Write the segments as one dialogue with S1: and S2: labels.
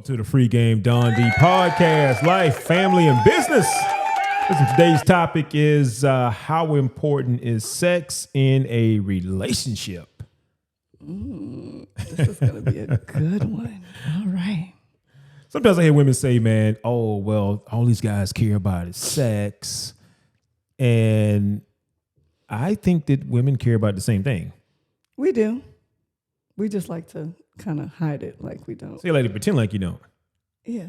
S1: Welcome to the Free Game Don D podcast, life, family, and business. Listen, today's topic is how important is sex in a relationship?
S2: This is going to be a good one. All right.
S1: Sometimes I hear women say, man, oh, well, all these guys care about is sex. And I think that women care about the same thing.
S2: We do. We just like to kind of hide it like we don't.
S1: Say like to pretend like you don't.
S2: Yeah.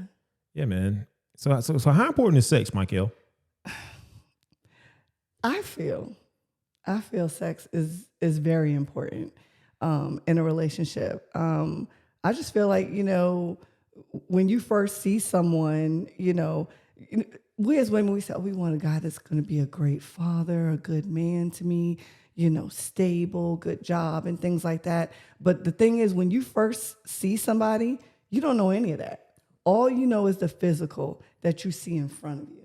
S1: Yeah, man. So how important is sex, Michael?
S2: I feel sex is very important in a relationship. I just feel like, when you first see someone, we as women, we say, oh, we want a guy that's going to be a great father, a good man to me, stable, good job and things like that. But the thing is, when you first see somebody, you don't know any of that. All you know is the physical that you see in front of you.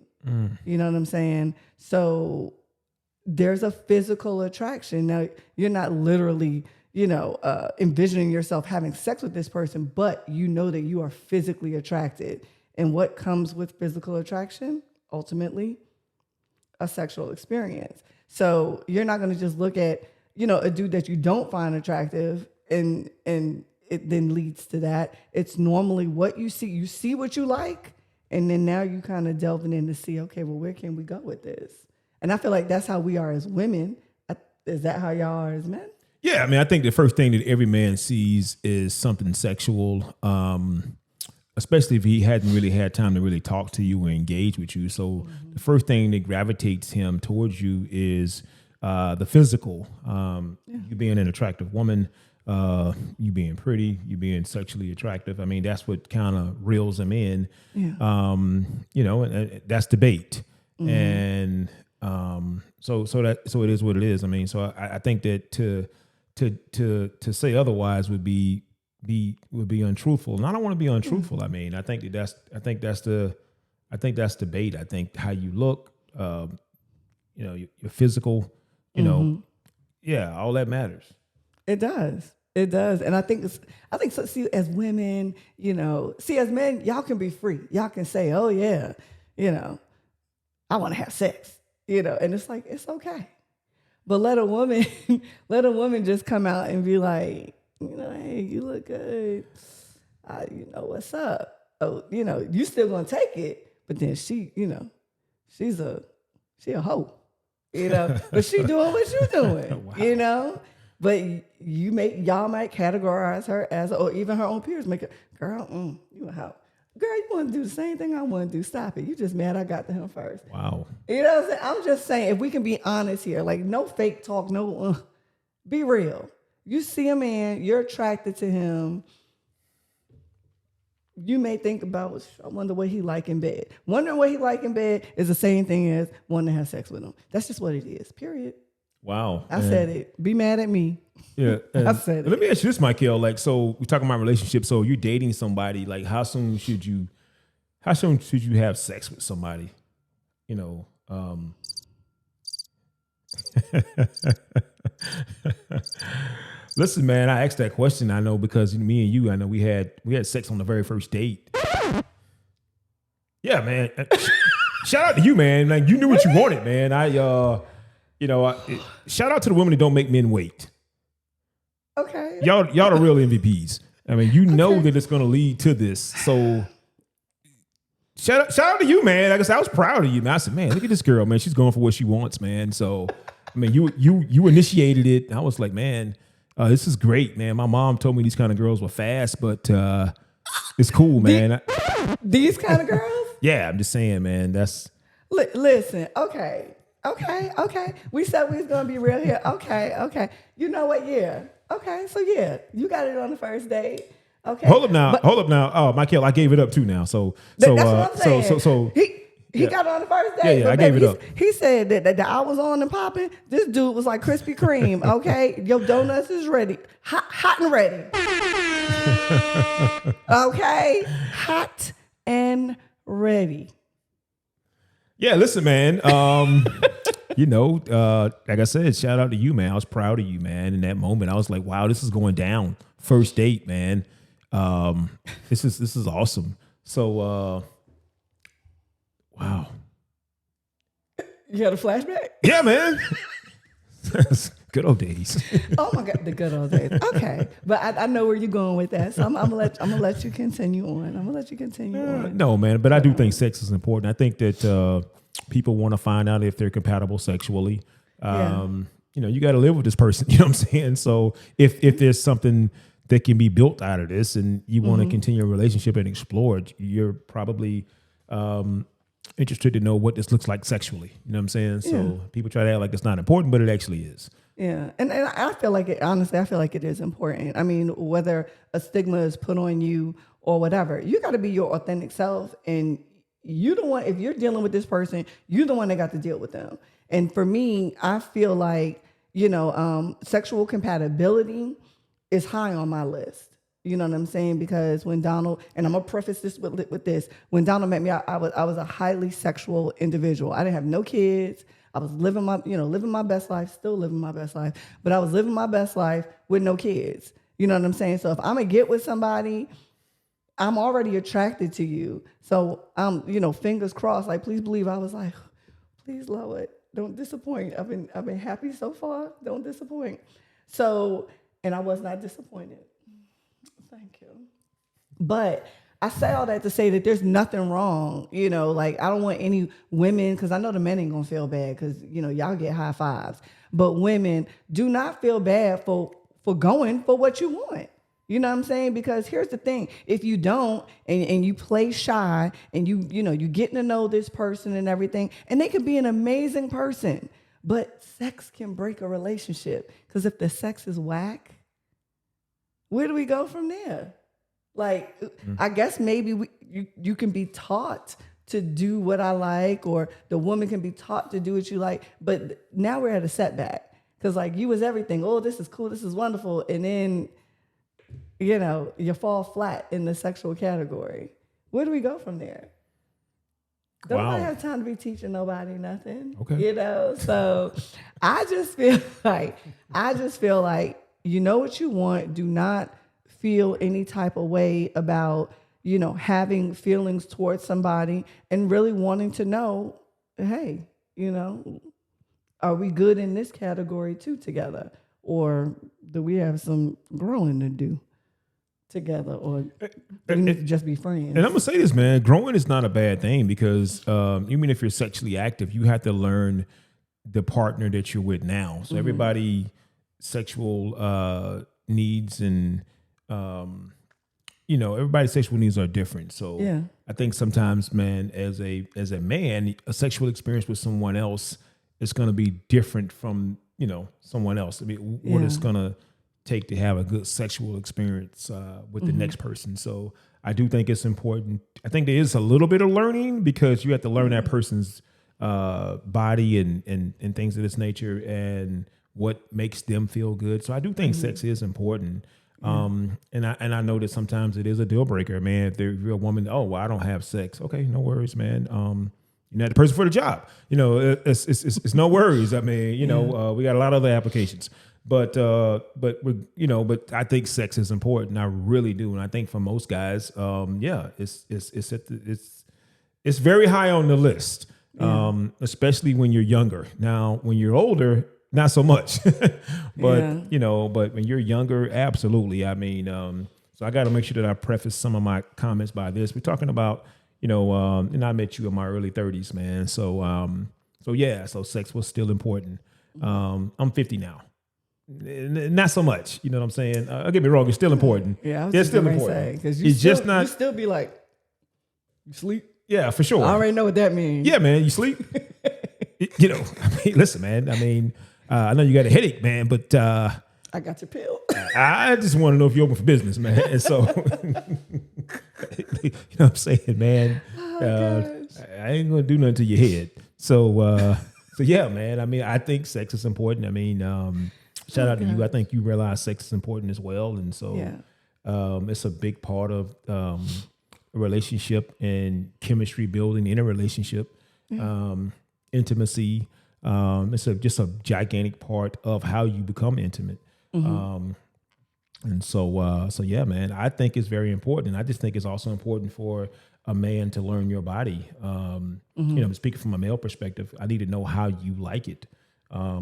S2: You know what I'm saying? So there's a physical attraction. Now, you're not literally, envisioning yourself having sex with this person, but you know that you are physically attracted. And what comes with physical attraction? Ultimately, a sexual experience. So you're not going to just look at, a dude that you don't find attractive and it then leads to that. It's normally what you see. You see what you like, and then now you kind of delving in to see, okay, well, where can we go with this? And I feel like that's how we are as women. Is that how y'all are as men?
S1: Yeah, I mean, I think the first thing that every man sees is something sexual, especially if he hadn't really had time to really talk to you or engage with you. So the first thing that gravitates him towards you is the physical. You being an attractive woman, you being pretty, you being sexually attractive. I mean, that's what kind of reels him in. Yeah. And that's the bait. And so it is what it is. I mean, so I think that to say otherwise would be untruthful, and I don't want to be untruthful. I mean, I think that's the bait. I think how you look, your physical, all that matters.
S2: It does, and I think so. See, as women, as men, y'all can be free. Y'all can say, oh yeah, I want to have sex, and it's like it's okay. But let a woman just come out and be like, hey, you look good. What's up? Oh, you still gonna take it, but then she a hoe, but she doing what you doing,
S1: Wow.
S2: But y'all might categorize her as, or even her own peers make it, girl, you a hoe. Girl, you want to do the same thing I want to do. Stop it. You just mad I got to him first.
S1: Wow.
S2: You know what I'm saying? I'm just saying, if we can be honest here, like no fake talk, be real. You see a man, you're attracted to him. You may think about, I wonder what he like in bed. Wondering what he like in bed is the same thing as wanting to have sex with him. That's just what it is, period.
S1: Wow.
S2: I said it. Be mad at me.
S1: Yeah.
S2: I said it.
S1: Let me ask you this, Michael. Like, so we're talking about relationships. So you're dating somebody. Like, how soon should you have sex with somebody? Listen, man, I asked that question. I know because me and you, I know we had sex on the very first date. Yeah, man. Shout out to you, man. Like, you knew what you wanted, man. Shout out to the women that don't make men wait.
S2: Okay.
S1: Y'all the real MVPs. I mean, know that it's going to lead to this. So shout out to you, man. Like I said, I was proud of you, man. I said, man, look at this girl, man. She's going for what she wants, man. So, I mean, you initiated it. I was like, man, this is great, man. My mom told me these kind of girls were fast, but it's cool, man.
S2: These kind of girls?
S1: Yeah, I'm just saying, man. That's
S2: listen. Okay. We said we was gonna be real here. Okay. You know what? Yeah. Okay. So yeah, you got it on the first date. Okay.
S1: Hold up now. Oh, Michael, I gave it up too now. So
S2: that's what I'm saying.
S1: So
S2: he got it on the first date.
S1: Yeah, I gave it up.
S2: He said that I was on and popping. This dude was like Krispy Kreme. Okay, your donuts is ready, hot and ready. Okay, hot and ready.
S1: Yeah, listen, man. Like I said, shout out to you, man. I was proud of you, man. In that moment, I was like, wow, this is going down. First date, man. This is awesome. So, wow.
S2: You had a flashback?
S1: Yeah, man. Good old days.
S2: Oh my God, the good old days. Okay, but I know where you're going with that, so I'm gonna let you continue on. I'm gonna let you continue on.
S1: No, man, but I do think sex is important. I think that people want to find out if they're compatible sexually. You know, you got to live with this person. You know what I'm saying? So if there's something that can be built out of this, and you want to continue a relationship and explore it, you're probably interested to know what this looks like sexually. You know what I'm saying? So people try to act like it's not important, but it actually is.
S2: Yeah, and I feel like it, honestly, I feel like it is important. I mean, whether a stigma is put on you or whatever, you got to be your authentic self, and you the one, if you're dealing with this person, you're the one that got to deal with them. And for me, I feel like, you know, sexual compatibility is high on my list. You know what I'm saying? Because when Donald, and I'm gonna preface this with this, when Donald met me, I was a highly sexual individual. I didn't have no kids. I was living my best life, still living my best life, but I was living my best life with no kids. You know what I'm saying? So if I'm gonna get with somebody, I'm already attracted to you. So you know, fingers crossed. Like, please believe I was like, please, Lord, don't disappoint. I've been happy so far. Don't disappoint. So, and I was not disappointed. Thank you. But I say all that to say that there's nothing wrong, you know, like I don't want any women, because I know the men ain't gonna feel bad because, you know, y'all get high fives. But women, do not feel bad for going for what you want. You know what I'm saying? Because here's the thing. If you don't and you play shy and you getting to know this person and everything, and they could be an amazing person, but sex can break a relationship. Because if the sex is whack, where do we go from there? Like, I guess maybe you can be taught to do what I like, or the woman can be taught to do what you like. But now we're at a setback because, like, you was everything. Oh, this is cool. This is wonderful. And then, you know, you fall flat in the sexual category. Where do we go from there? Don't nobody have time to be teaching nobody nothing. Okay. You know, so I just feel like you know what you want. Do not feel any type of way about, you know, having feelings towards somebody and really wanting to know, hey, you know, are we good in this category too together? Or do we have some growing to do together? Or we need to just be friends?
S1: And I'm going to say this, man, growing is not a bad thing because even if you're sexually active, you have to learn the partner that you're with now. So everybody sexual needs and you know, everybody's sexual needs are different. So yeah. I think sometimes, man, as a man, a sexual experience with someone else is going to be different from, you know, someone else. I mean, what it's going to take to have a good sexual experience with the next person. So I do think it's important. I think there is a little bit of learning because you have to learn that person's body and things of this nature and what makes them feel good. So I do think sex is important. And I know that sometimes it is a deal breaker, man. If you're a woman, oh, well, I don't have sex. Okay, no worries, man. You're not the person for the job. You know, it's no worries. I mean, you know, we got a lot of other applications, but I think sex is important. I really do, and I think for most guys, it's very high on the list, especially when you're younger. Now, when you're older, not so much, but but when you're younger, absolutely. I mean, so I got to make sure that I preface some of my comments by this. We're talking about, and I met you in my early 30s, man. So sex was still important. I'm 50 now. Not so much, you know what I'm saying? Don't get me wrong, it's still important.
S2: Yeah, I was
S1: it's
S2: still
S1: important.
S2: Because
S1: it's just not.
S2: You still be like, you sleep?
S1: Yeah, for sure.
S2: I already know what that means.
S1: Yeah, man, you sleep. You know, I mean, listen, man. I mean, I know you got a headache, man, but
S2: I got your pill.
S1: I just want to know if you're open for business, man. And so, you know what I'm saying, man? I ain't gonna do nothing to your head. So yeah, man. I mean, I think sex is important. I mean, shout out to you. I think you realize sex is important as well, and so it's a big part of a relationship and chemistry building in a relationship, intimacy. It's just a gigantic part of how you become intimate. And so yeah, man, I think it's very important. I just think it's also important for a man to learn your body. Speaking from a male perspective, I need to know how you like it. I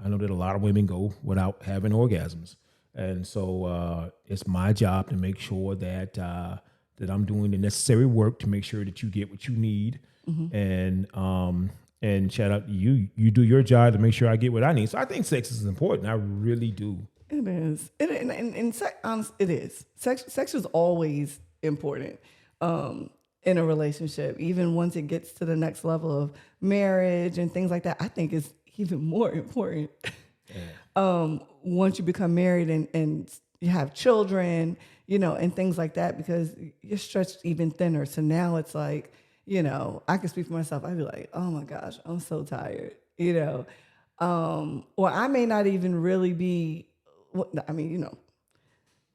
S1: know that a lot of women go without having orgasms, and so it's my job to make sure that that I'm doing the necessary work to make sure that you get what you need. And shout out to you. You do your job to make sure I get what I need. So I think sex is important. I really do.
S2: It is. It is. Sex is always important in a relationship. Even once it gets to the next level of marriage and things like that, I think it's even more important. Once you become married and you have children, and things like that, because you're stretched even thinner. So now it's like, I can speak for myself. I'd be like, oh my gosh, I'm so tired, or I may not even really be. I mean,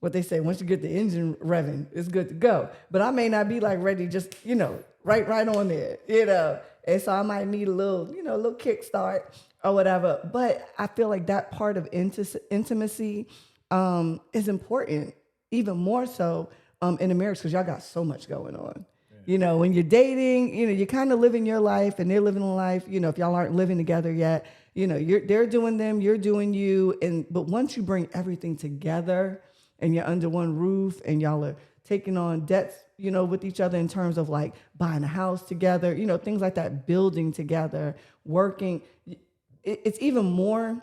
S2: what they say, once you get the engine revving, it's good to go. But I may not be like ready, just, right on there, And so I might need a little kickstart or whatever. But I feel like that part of intimacy is important, even more so in a marriage, because y'all got so much going on. Yeah. When you're dating, you're kind of living your life and they're living a life, if y'all aren't living together yet. They're doing them, you're doing you. But once you bring everything together and you're under one roof and y'all are taking on debts, with each other in terms of like buying a house together, things like that, building together, working, it's even more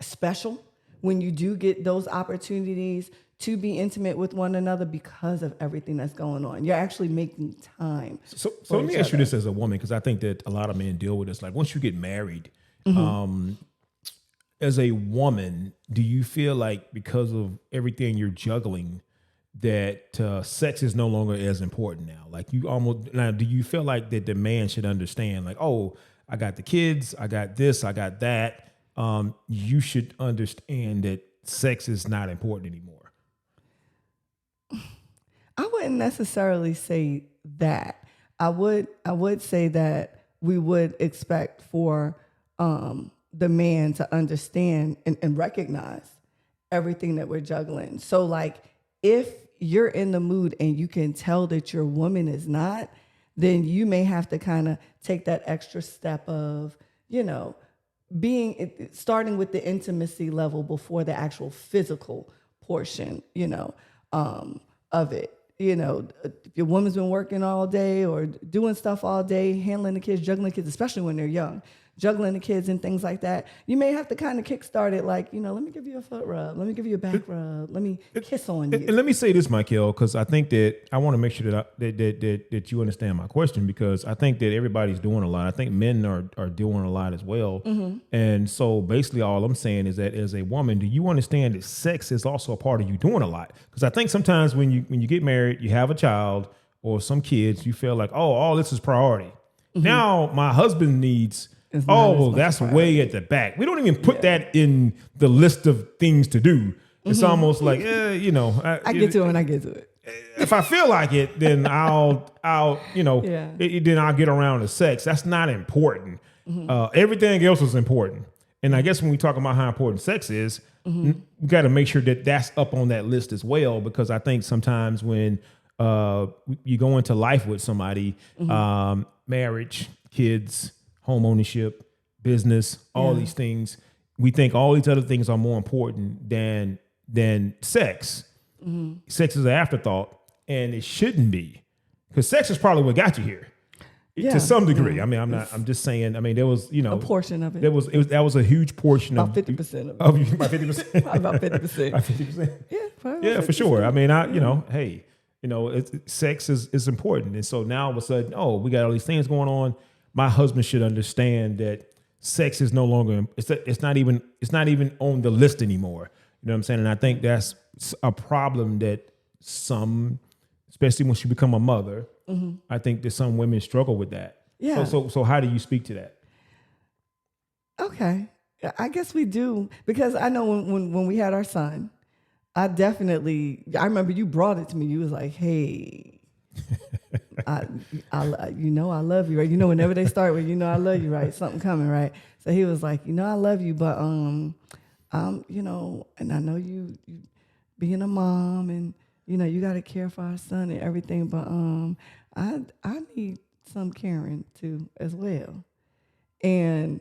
S2: special when you do get those opportunities to be intimate with one another because of everything that's going on. You're actually making time.
S1: So let me ask you this as a woman, because I think that a lot of men deal with this. Like once you get married, as a woman, do you feel like because of everything you're juggling that sex is no longer as important now? Like do you feel like that the man should understand like, oh, I got the kids, I got this, I got that. You should understand that sex is not important anymore.
S2: I wouldn't necessarily say that. I would say that we would expect for the man to understand and recognize everything that we're juggling. So like if you're in the mood and you can tell that your woman is not, then you may have to kind of take that extra step of, starting with the intimacy level before the actual physical portion, of it. If your woman's been working all day or doing stuff all day, handling the kids, juggling the kids, especially when they're young, juggling the kids and things like that, you may have to kind of kickstart it like, let me give you a foot rub. Let me give you a back rub. Let me kiss on you.
S1: And let me say this, Michael, because I think that I want to make sure that you understand my question, because I think that everybody's doing a lot. I think men are doing a lot as well. Mm-hmm. And so basically all I'm saying is that as a woman, do you understand that sex is also a part of you doing a lot? Because I think sometimes when you get married, you have a child or some kids, you feel like, oh, all this is priority. Mm-hmm. Now my husband needs... that's way at the back. We don't even put that in the list of things to do. It's almost like,
S2: I get to it when I get to it.
S1: If I feel like it, then I'll then I'll get around to sex. That's not important. Mm-hmm. Everything else is important. And I guess when we talk about how important sex is, we got to make sure that that's up on that list as well, because I think sometimes when you go into life with somebody, marriage, kids, home ownership, business, all these things, we think all these other things are more important than sex. Mm-hmm. Sex is an afterthought, and it shouldn't be, because sex is probably what got you here to some degree. Yeah. I mean, I'm just saying. I mean, there was a
S2: portion of it.
S1: That was a huge portion
S2: about 50%
S1: of it. About 50%.
S2: About 50%.
S1: About 50%.
S2: Yeah,
S1: for sure. I mean, sex is important, and so now all of a sudden, we got all these things going on. My husband should understand that sex is no longer, it's not even on the list anymore. You know what I'm saying? And I think that's a problem that some, especially once you become a mother, I think that some women struggle with that. Yeah. So how do you speak to that?
S2: Okay. I guess we do, because I know when we had our son, I remember you brought it to me. You was like, hey, I love you, right? Whenever they start with, I love you, right? Something coming, right? So he was like, I love you, but and I know you being a mom and, you got to care for our son and everything. But I need some caring too as well. And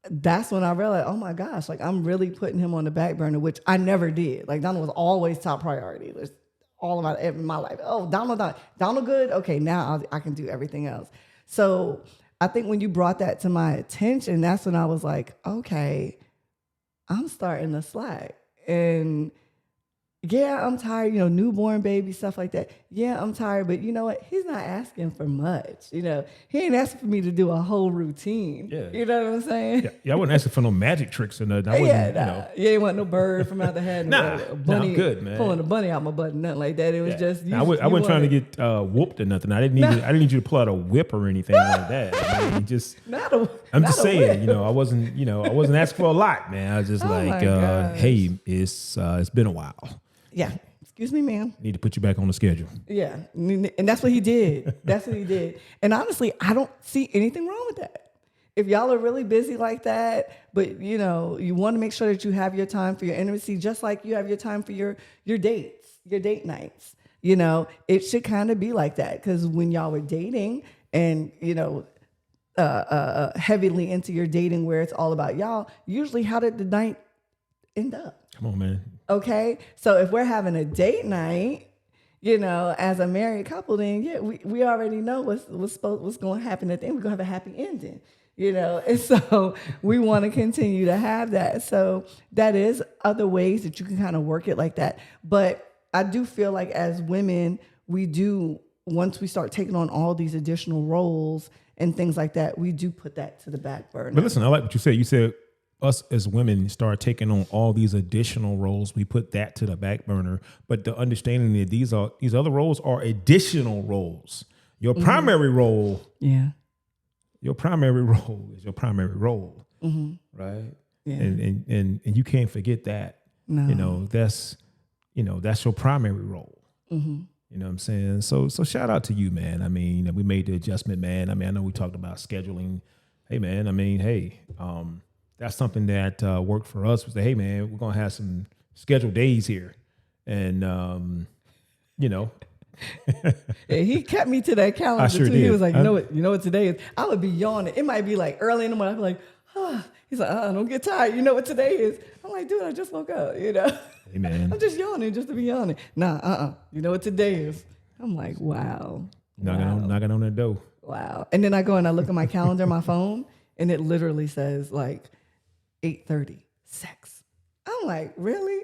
S2: that's when I realized, oh my gosh, like I'm really putting him on the back burner, which I never did. Like Donald was always top priority. It was all about my life. Oh, Donald good? Okay, now I can do everything else. So I think when you brought that to my attention, that's when I was like, okay, I'm starting to slack. And yeah, I'm tired, newborn baby, stuff like that. Yeah, I'm tired, but you know what? He's not asking for much. He ain't asking for me to do a whole routine.
S1: Yeah.
S2: You know what I'm saying?
S1: Yeah, I wasn't asking for no magic tricks or nothing. I wasn't,
S2: You ain't want no bird from out the head.
S1: a bunny,
S2: I'm
S1: good, man.
S2: Pulling a bunny out my butt, nothing like that. It was just
S1: I wasn't trying to get whooped or nothing. I didn't need you to pull out a whip or anything like that. I mean, I'm just saying, I wasn't asking for a lot, man. I was just hey, it's been a while.
S2: Yeah. Excuse me, ma'am.
S1: Need to put you back on the schedule.
S2: Yeah. And that's what he did. That's what he did. And honestly, I don't see anything wrong with that. If y'all are really busy like that, but you want to make sure that you have your time for your intimacy, just like you have your time for your dates, your date nights. It should kind of be like that. Because when y'all were dating and, heavily into your dating where it's all about y'all, usually how did the night end up?
S1: Come on, man.
S2: Okay, so if we're having a date night, as a married couple, then we already know what's going to happen at the end. We're going to have a happy ending, and so we want to continue to have that. So that is other ways that you can kind of work it like that. But I do feel like as women, we do, once we start taking on all these additional roles and things like that, we do put that to the back burner.
S1: But listen, I like what you said. You said us as women start taking on all these additional roles. We put that to the back burner. But the understanding that these other roles are additional roles. Your primary role, your primary role is your primary role, right? Yeah. And you can't forget that. No. That's your primary role. Mm-hmm. You know what I'm saying? So shout out to you, man. I mean, we made the adjustment, man. I mean, I know we talked about scheduling. Hey, man. I mean, that's something that worked for us. Was that, hey, man, we're going to have some scheduled days here. And,
S2: Yeah, he kept me to that calendar,
S1: sure
S2: too.
S1: Did.
S2: He was like, you know what today is? I would be yawning. It might be like early in the morning. I'd be like, He's like, don't get tired. You know what today is? I'm like, dude, I just woke up, Hey, man. I'm just yawning just to be yawning. Nah, You know what today is? I'm like, wow.
S1: Knocking on that door.
S2: Wow. And then I go and I look at my calendar, my phone, and it literally says like, 8:30, sex. I'm like, really?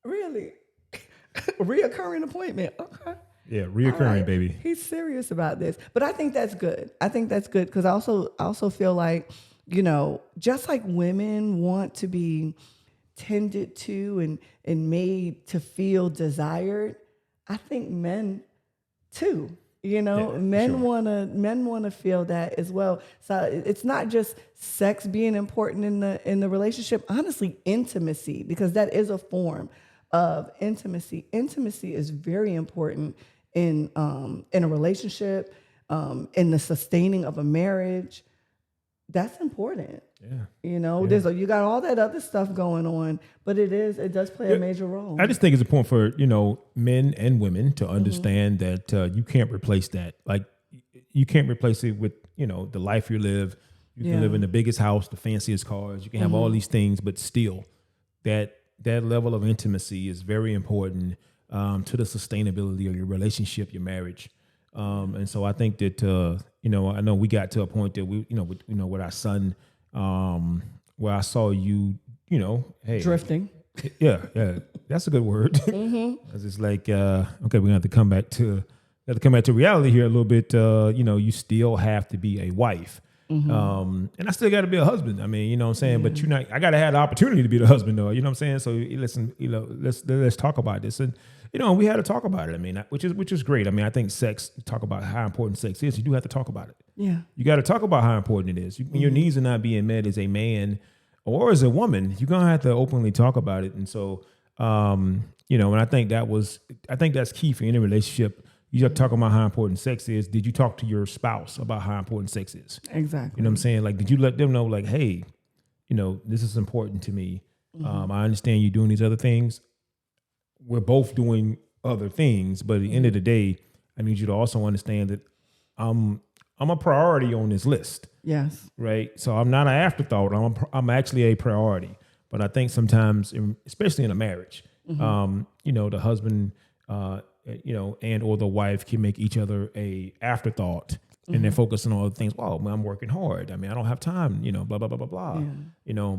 S2: Reoccurring appointment. Okay.
S1: Yeah, reoccurring, right. Baby.
S2: He's serious about this. But I think that's good. Because I also feel like, just like women want to be tended to and made to feel desired, I think men too. Men want to feel that as well. So it's not just sex being important in the relationship. Honestly, intimacy, because that is a form of intimacy. Intimacy is very important in a relationship, in the sustaining of a marriage. That's important. Yeah. You got all that other stuff going on, but it does play a major role.
S1: I just think it's important for, men and women to understand that you can't replace that. Like you can't replace it with, the life you live. You can live in the biggest house, the fanciest cars. You can have all these things, but still that level of intimacy is very important to the sustainability of your relationship, your marriage. And so I think that, I know we got to a point that we, with our son, where I saw you, hey,
S2: drifting.
S1: Yeah, that's a good word. It's just like, okay, we're gonna have to come back to reality here a little bit. You still have to be a wife, and I still got to be a husband. I mean, you know what I'm saying. But I gotta have the opportunity to be the husband, though. You know what I'm saying. So listen, let's talk about this, and we had to talk about it. I mean, which is great. I mean, I think talk about how important sex is. You do have to talk about it. Yeah, you got to talk about how important it is. Your needs are not being met as a man or as a woman. You're gonna have to openly talk about it. And so, and I think that's key for any relationship. You have to talk about how important sex is. Did you talk to your spouse about how important sex is?
S2: Exactly.
S1: You know what I'm saying? Like, did you let them know, like, hey, this is important to me. I understand you doing these other things. we're both doing other things, but at the end of the day, I need you to also understand that I'm a priority on this list.
S2: Yes.
S1: Right. So I'm not an afterthought. I'm actually a priority. But I think sometimes, especially in a marriage, the husband, and or the wife can make each other a afterthought, and they're focusing on other things. Well, man, I'm working hard. I mean, I don't have time. Blah blah blah blah blah.
S2: Yeah.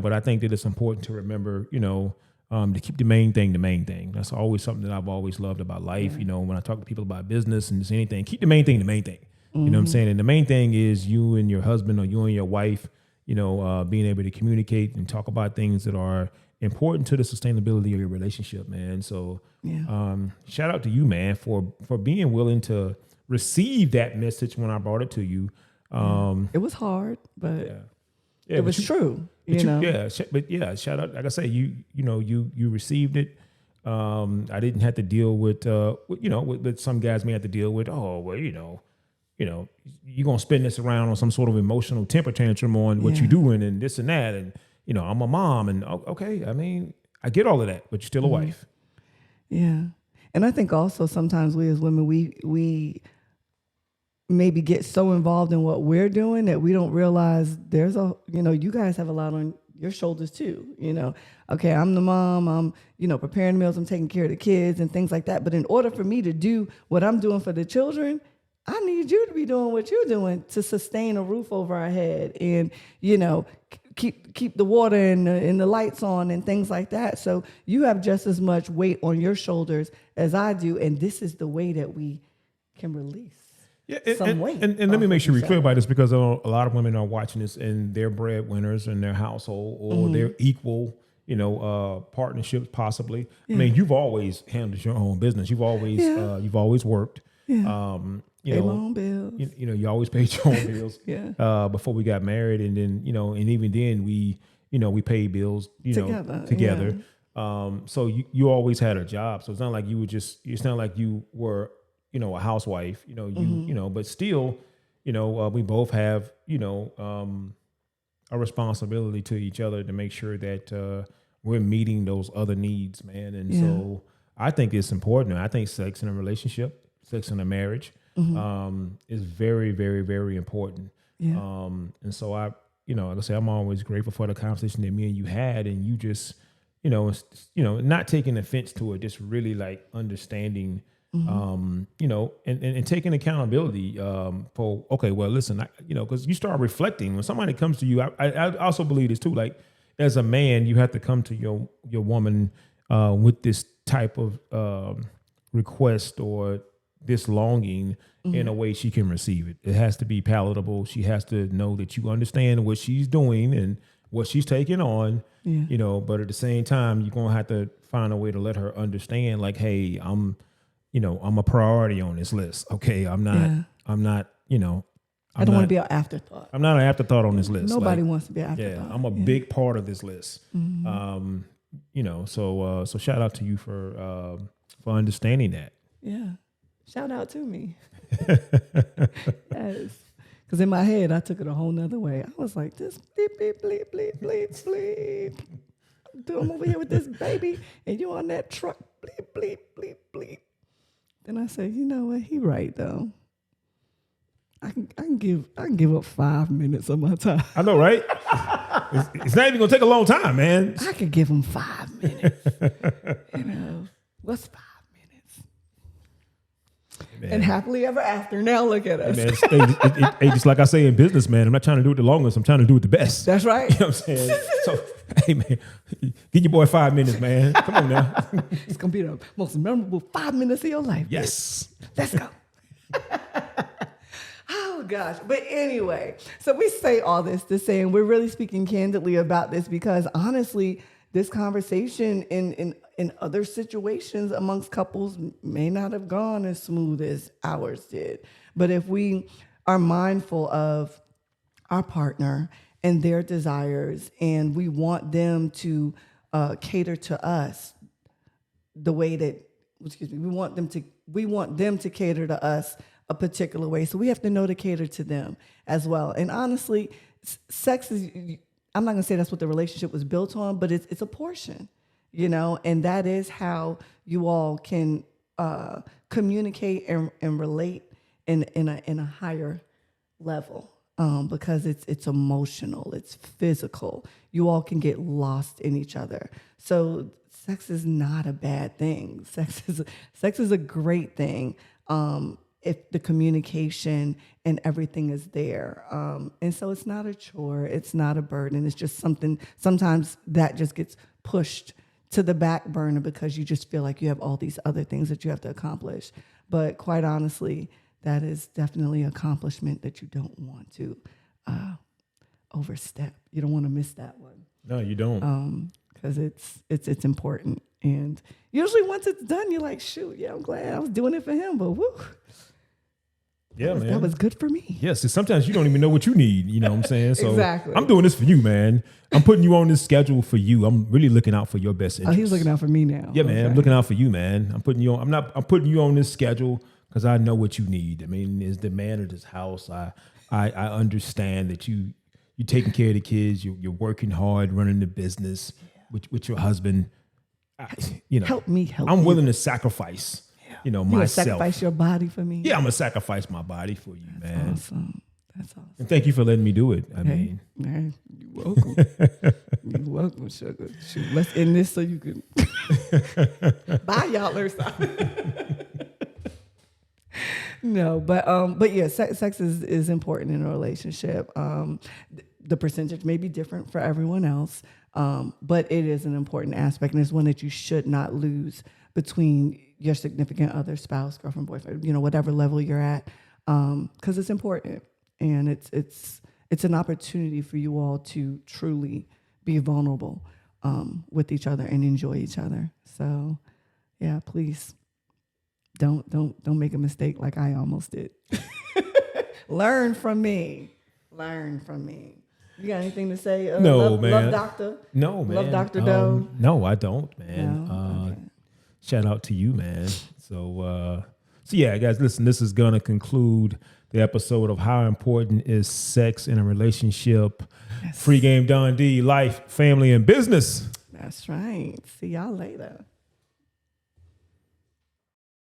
S1: But I think that it's important to remember, to keep the main thing the main thing. That's always something that I've always loved about life.
S2: Yeah.
S1: When I talk to people about business and just anything, keep the main thing the main thing. You know what I'm saying? And the main thing is you and your husband or you and your wife, being able to communicate and talk about things that are important to the sustainability of your relationship, man. So shout out to you, man, for being willing to receive that message when I brought it to you.
S2: It was hard, but
S1: it
S2: was true.
S1: Shout out. Like I say, you received it. I didn't have to deal with some guys may have to deal with, you're going to spin this around on some sort of emotional temper tantrum on what you're doing and this and that. And, I'm a mom and okay. I mean, I get all of that, but you're still a wife.
S2: Yeah. And I think also sometimes we as women, we maybe get so involved in what we're doing that we don't realize there's you guys have a lot on your shoulders too. Okay, I'm the mom, I'm, preparing meals, I'm taking care of the kids and things like that. But in order for me to do what I'm doing for the children, I need you to be doing what you're doing to sustain a roof over our head and, keep the water and the lights on and things like that. So you have just as much weight on your shoulders as I do. And this is the way that we can release some weight.
S1: And let me make sure we're clear about this, because a lot of women are watching this and they're breadwinners in their household or they're equal, partnerships possibly. Yeah. I mean, you've always handled your own business. You've always worked.
S2: Yeah. Pay my own bills.
S1: You always paid your own bills. Before we got married, and then and even then we paid bills together. Yeah. So you always had a job. So it's not like you were it's not like you were a housewife. But still, we both have a responsibility to each other to make sure that we're meeting those other needs, man. And so I think it's important. I think sex in a relationship, sex in a marriage, is very, very, very important. Yeah. And so like I say, I'm always grateful for the conversation that me and you had, and you just, not taking offense to it, just really like understanding, and taking accountability for, okay, well, listen, because you start reflecting when somebody comes to you. I also believe this too. Like as a man, you have to come to your woman with this type of request or this longing in a way she can receive it. It has to be palatable. She has to know that you understand what she's doing and what she's taking on, but at the same time, you're going to have to find a way to let her understand, like, hey, I'm a priority on this list. Okay. I'm not, I don't
S2: want to be an afterthought.
S1: I'm not an afterthought on this list.
S2: Nobody wants to be an afterthought.
S1: Yeah. I'm a big part of this list. So shout out to you for understanding that.
S2: Yeah. Shout out to me. Yes. Because in my head, I took it a whole nother way. I was like, this bleep, bleep, bleep, bleep, bleep, bleep. I'm over here with this baby, and you on that truck, bleep, bleep, bleep, bleep. Then I said, you know what? He right, though. I can give up 5 minutes of my time.
S1: I know, right? It's not even going to take a long time, man.
S2: I could give him 5 minutes. What's 5 minutes? Man. And happily ever after. Now look at us.
S1: Man, just like I say in business, man, I'm not trying to do it the longest. I'm trying to do it the best.
S2: That's right.
S1: You know what I'm saying? So, hey, man, give your boy 5 minutes, man. Come on now.
S2: It's going to be the most memorable 5 minutes of your life.
S1: Yes.
S2: Let's go. Oh, gosh. But anyway, so we say all this to say, and we're really speaking candidly about this because honestly, this conversation in other situations amongst couples may not have gone as smooth as ours did. But if we are mindful of our partner and their desires, and we want them to cater to us the way that, we want them to cater to us a particular way. So we have to know to cater to them as well. And honestly, sex is, I'm not going to say that's what the relationship was built on, but it's a portion. and that is how you all can communicate and relate in a higher level. Because it's emotional, it's physical. You all can get lost in each other. So sex is not a bad thing. Sex is a great thing if the communication and everything is there. And so it's not a chore, it's not a burden. It's just something. Sometimes that just gets pushed to the back burner because you just feel like you have all these other things that you have to accomplish. But quite honestly, that is definitely an accomplishment that you don't want to overstep. You don't want to miss that one.
S1: No, you don't.
S2: Because it's important. And usually once it's done, you're like, shoot, yeah, I'm glad I was doing it for him. But woo,
S1: man,
S2: that was good for me.
S1: Yes, sometimes you don't even know what you need. You know what I'm saying? So
S2: Exactly.
S1: I'm doing this for you, man. I'm putting you on this schedule for you. I'm really looking out for your best interest.
S2: Oh, he's looking out for me now.
S1: Yeah, man.
S2: Okay.
S1: I'm looking out for you, man. I'm putting you on this schedule because I know what you need. I mean, as the man of this house, I understand that you're taking care of the kids. You're working hard, running the business with your husband.
S2: Help me.
S1: I'm willing to sacrifice, myself.
S2: You sacrifice your body for me?
S1: Yeah, I'm gonna sacrifice my body for you, man.
S2: Awesome. That's awesome.
S1: And thank you for letting me do it. I mean,
S2: man, you're welcome. You're welcome, sugar. Shoot, let's end this so you can bye, y'all. No, but yeah, sex is important in a relationship. The percentage may be different for everyone else, but it is an important aspect, and it's one that you should not lose between your significant other, spouse, girlfriend, boyfriend, whatever level you're at, because it's important, and it's an opportunity for you all to truly be vulnerable with each other and enjoy each other. So, yeah, please. Don't make a mistake like I almost did. Learn from me. You got anything to say?
S1: No,
S2: love,
S1: man.
S2: Love Doctor?
S1: No, man.
S2: Love Dr. Doe?
S1: No, I don't, man.
S2: No? Okay.
S1: Shout out to you, man. So yeah, guys, listen, this is going to conclude the episode of How Important is Sex in a Relationship? Yes. Free Game Don D, life, family, and business.
S2: That's right. See y'all later.